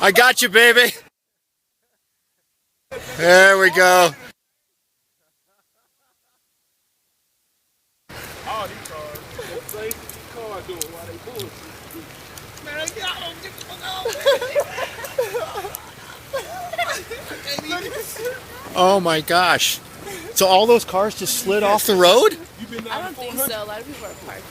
I got you, baby. There we go. All these cars. These cars doing while they bullshit. Man, I don't get the fuck out. Oh my gosh. So all those cars just slid off the road? I don't think so. A lot of people are parked